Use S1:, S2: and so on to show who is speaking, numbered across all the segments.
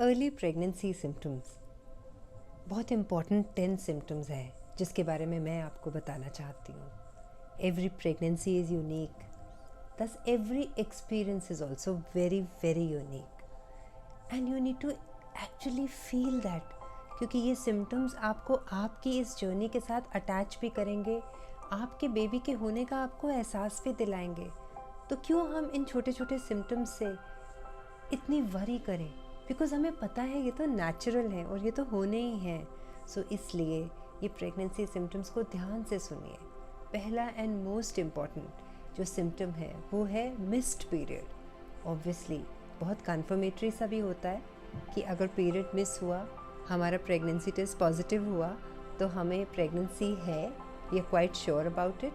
S1: Early pregnancy symptoms, बहुत important 10 symptoms हैं जिसके बारे में मैं आपको बताना चाहती हूँ. Every pregnancy is unique, thus every experience is also very very unique and you need to actually feel that, क्योंकि ये सिम्टम्स आपको आपकी इस जर्नी के साथ अटैच भी करेंगे, आपके बेबी के होने का आपको एहसास भी दिलाएंगे. तो क्यों हम इन छोटे छोटे सिम्टम्स से इतनी वरी करें, बिकॉज हमें पता है ये तो नेचुरल है और ये तो होने ही हैं. सो इसलिए ये प्रेगनेंसी सिम्टम्स को ध्यान से सुनिए. पहला एंड मोस्ट इम्पॉर्टेंट जो सिम्टम है वो है मिस्ड पीरियड. ऑब्वियसली बहुत कन्फर्मेटरी सा भी होता है कि अगर पीरियड मिस हुआ, हमारा प्रेगनेंसी टेस्ट पॉजिटिव हुआ, तो हमें प्रेगनेंसी है, we are quite sure about it.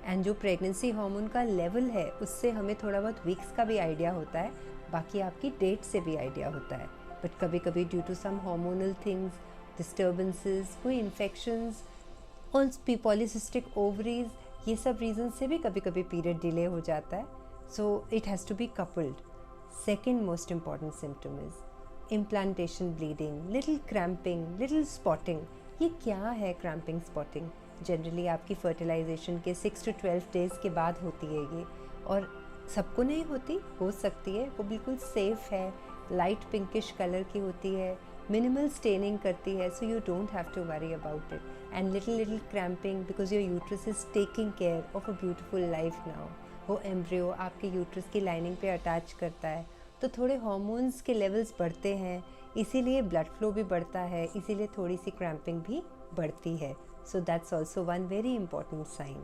S1: And जो प्रेगनेंसी हार्मोन का लेवल है उससे हमें थोड़ा बहुत वीक्स का भी आइडिया होता है, बाकी आपकी डेट से भी आइडिया होता है. बट कभी कभी due to some hormonal things, disturbances, कोई इन्फेक्शंस और पॉलीसिस्टिक ओवरीज, ये सब रीज़न से भी कभी कभी पीरियड डिले हो जाता है. So it has to be coupled. Second most important symptom is implantation bleeding, little cramping, little spotting. ये क्या है क्रैम्पिंग स्पॉटिंग? जनरली आपकी फर्टिलाइजेशन के 6 to 12 डेज़ के बाद होती है ये, और सबको नहीं होती, हो सकती है. वो बिल्कुल सेफ़ है, लाइट पिंकिश कलर की होती है, मिनिमल स्टेनिंग करती है, so you don't have to worry about it. And little cramping because your uterus is taking care of a beautiful life now. वो एम्ब्रियो आपके यूट्रस की लाइनिंग पे अटैच करता है, तो थोड़े हार्मोन्स के लेवल्स बढ़ते हैं, इसीलिए ब्लड फ्लो भी बढ़ता है, इसीलिए थोड़ी सी क्रैम्पिंग भी बढ़ती है. So that's also one very important sign.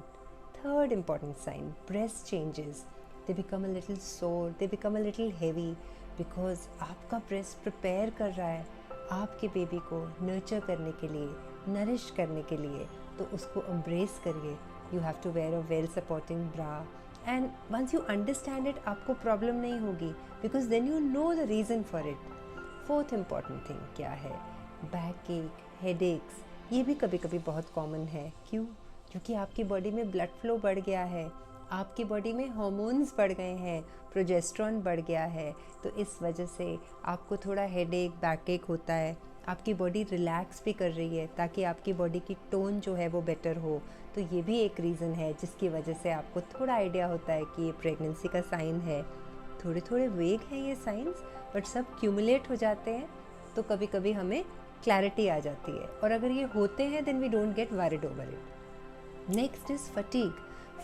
S1: Third important sign, breast changes. They become a little sore, they become a little heavy because आपका breast prepare कर रहा है आपके बेबी को नर्चर करने के लिए, नरिश करने के लिए. तो उसको embrace करिए. You have to wear a well supporting bra and once you understand it आपको problem नहीं होगी because then you know the reason for it. Fourth important thing क्या है? Backache, headaches. ये भी कभी कभी बहुत कॉमन है. क्यों? क्योंकि आपकी बॉडी में ब्लड फ्लो बढ़ गया है, आपकी बॉडी में हार्मोन्स बढ़ गए हैं, प्रोजेस्टेरॉन बढ़ गया है, तो इस वजह से आपको थोड़ा हेडेक, बैकएक होता है. आपकी बॉडी रिलैक्स भी कर रही है ताकि आपकी बॉडी की टोन जो है वो बेटर हो. तो ये भी एक रीज़न है जिसकी वजह से आपको थोड़ा आइडिया होता है कि ये प्रेगनेंसी का साइन है. थोड़े थोड़े वेग हैं ये साइंस, बट सब क्यूमुलेट हो जाते हैं तो कभी कभी हमें क्लैरिटी आ जाती है. और अगर ये होते हैं then we don't get worried over it. Next is fatigue.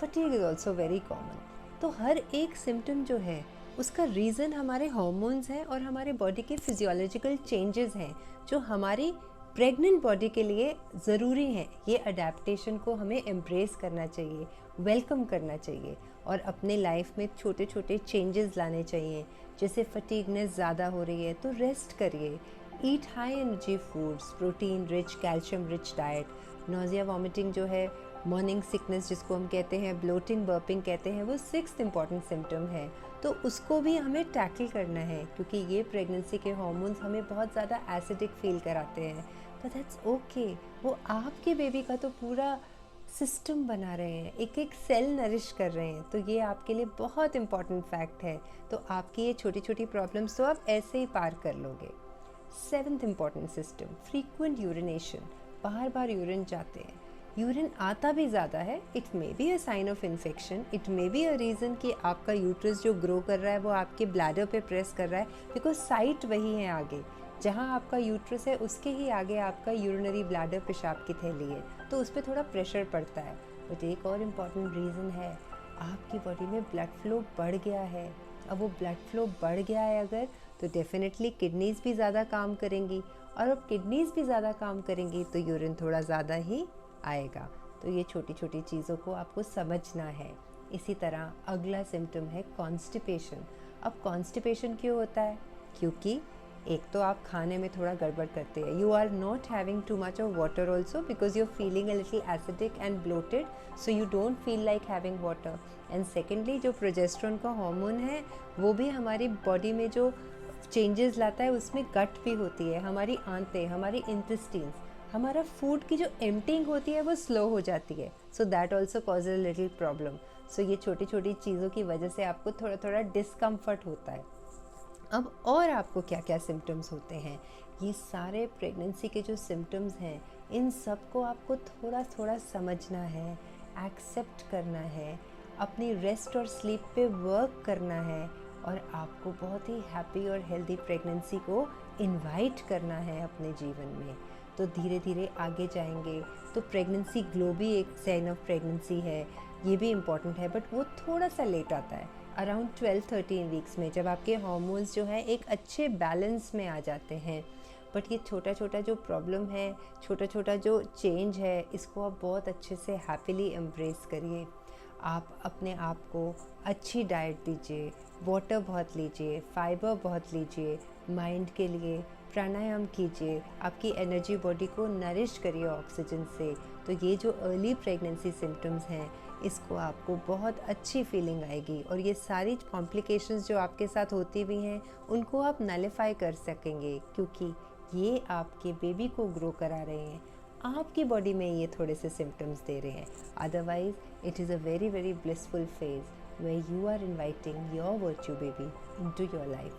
S1: Fatigue is also very common. तो हर एक सिम्टम जो है उसका रीज़न हमारे हार्मोन्स हैं और हमारे बॉडी के फिजियोलॉजिकल चेंजेस हैं जो हमारी प्रेग्नेंट बॉडी के लिए ज़रूरी हैं. ये अडेप्टेशन को हमें एम्ब्रेस करना चाहिए, वेलकम करना चाहिए और अपने लाइफ में छोटे छोटे चेंजेस लाने चाहिए. जैसे फटीगनेस ज़्यादा हो रही है तो रेस्ट करिए, eat high energy foods, protein rich, calcium rich diet. Nausea vomiting जो है, मॉर्निंग सिकनेस जिसको हम कहते हैं, ब्लोटिंग, बर्पिंग कहते हैं, वो 6th इम्पॉर्टेंट सिम्टम है. तो उसको भी हमें टैकल करना है क्योंकि ये प्रेगनेंसी के हार्मोन्स हमें बहुत ज़्यादा एसिडिक फील कराते हैं. तो दैट्स ओके. वो आपके बेबी का तो पूरा सिस्टम बना रहे हैं, एक एक सेल नरिश कर रहे हैं, तो ये आपके लिए बहुत इम्पॉर्टेंट फैक्ट है. तो आपकी ये छोटी छोटी प्रॉब्लम्स तो आप ऐसे ही पार कर लोगे. 7th important system, frequent urination. बार बार यूरिन जाते हैं, यूरिन आता भी ज़्यादा है. It may be a sign of infection, it may be a reason कि आपका यूट्रस जो ग्रो कर रहा है वो आपके ब्लैडर पे प्रेस कर रहा है, बिकॉज साइट वही है आगे. जहाँ आपका यूट्रस है उसके ही आगे आपका यूरिनरी ब्लैडर, पेशाब की थैली है, तो उस पर थोड़ा प्रेशर पड़ता है. बट एक और इम्पॉर्टेंट रीज़न है, आपकी बॉडी में ब्लड फ्लो बढ़ गया है. अब वो ब्लड फ्लो बढ़ गया है अगर, तो डेफिनेटली किडनीज़ भी ज़्यादा काम करेंगी, और अब किडनीज़ भी ज़्यादा काम करेंगी तो यूरिन थोड़ा ज़्यादा ही आएगा. तो ये छोटी छोटी चीज़ों को आपको समझना है. इसी तरह अगला सिम्टम है कॉन्स्टिपेशन. अब कॉन्स्टिपेशन क्यों होता है? क्योंकि एक तो आप खाने में थोड़ा गड़बड़ करते हैं, you are not having too much of water also because you are feeling a little acidic and bloated, so you don't feel like having water. And secondly जो प्रोजेस्टेरॉन का हार्मोन है वो भी हमारी बॉडी में जो चेंजेस लाता है उसमें गट भी होती है, हमारी आंतें, हमारी इंटेस्टाइन्स, हमारा फूड की जो एम्प्टिंग होती है वो स्लो हो जाती है, so that also cause a little problem. So ये छोटी छोटी चीज़ों की वजह से आपको थोड़ा थोड़ा डिस्कम्फर्ट होता है। अब और आपको क्या क्या सिम्टम्स होते हैं, ये सारे प्रेगनेंसी के जो सिम्टम्स हैं इन सब को आपको थोड़ा थोड़ा समझना है, एक्सेप्ट करना है, अपनी रेस्ट और स्लीप पे वर्क करना है, और आपको बहुत ही हैप्पी और हेल्दी प्रेगनेंसी को इनवाइट करना है अपने जीवन में। तो धीरे धीरे आगे जाएंगे। तो प्रेगनेंसी ग्लो भी एक साइन ऑफ प्रेगनेंसी है, ये भी इम्पॉर्टेंट है, बट वो थोड़ा सा लेट आता है अराउंड 12-13 वीक्स में, जब आपके हार्मोन्स जो हैं एक अच्छे बैलेंस में आ जाते हैं। बट ये छोटा छोटा जो प्रॉब्लम है, छोटा छोटा जो चेंज है, इसको आप बहुत अच्छे से हैप्पीली एम्ब्रेस करिए। आप अपने आप को अच्छी डाइट दीजिए, वाटर बहुत लीजिए, फाइबर बहुत लीजिए, माइंड के लिए प्राणायाम कीजिए, आपकी एनर्जी बॉडी को नरिश करिए ऑक्सीजन से। तो ये जो अर्ली प्रेगनेंसी सिम्टम्स हैं, इसको आपको बहुत अच्छी फीलिंग आएगी, और ये सारी कॉम्प्लिकेशंस जो आपके साथ होती भी हैं उनको आप नलिफाई कर सकेंगे, क्योंकि ये आपके बेबी को ग्रो करा रहे हैं, आपकी बॉडी में ये थोड़े से सिम्टम्स दे रहे हैं। Otherwise it is a very very blissful phase where you are inviting your virtue baby into your life.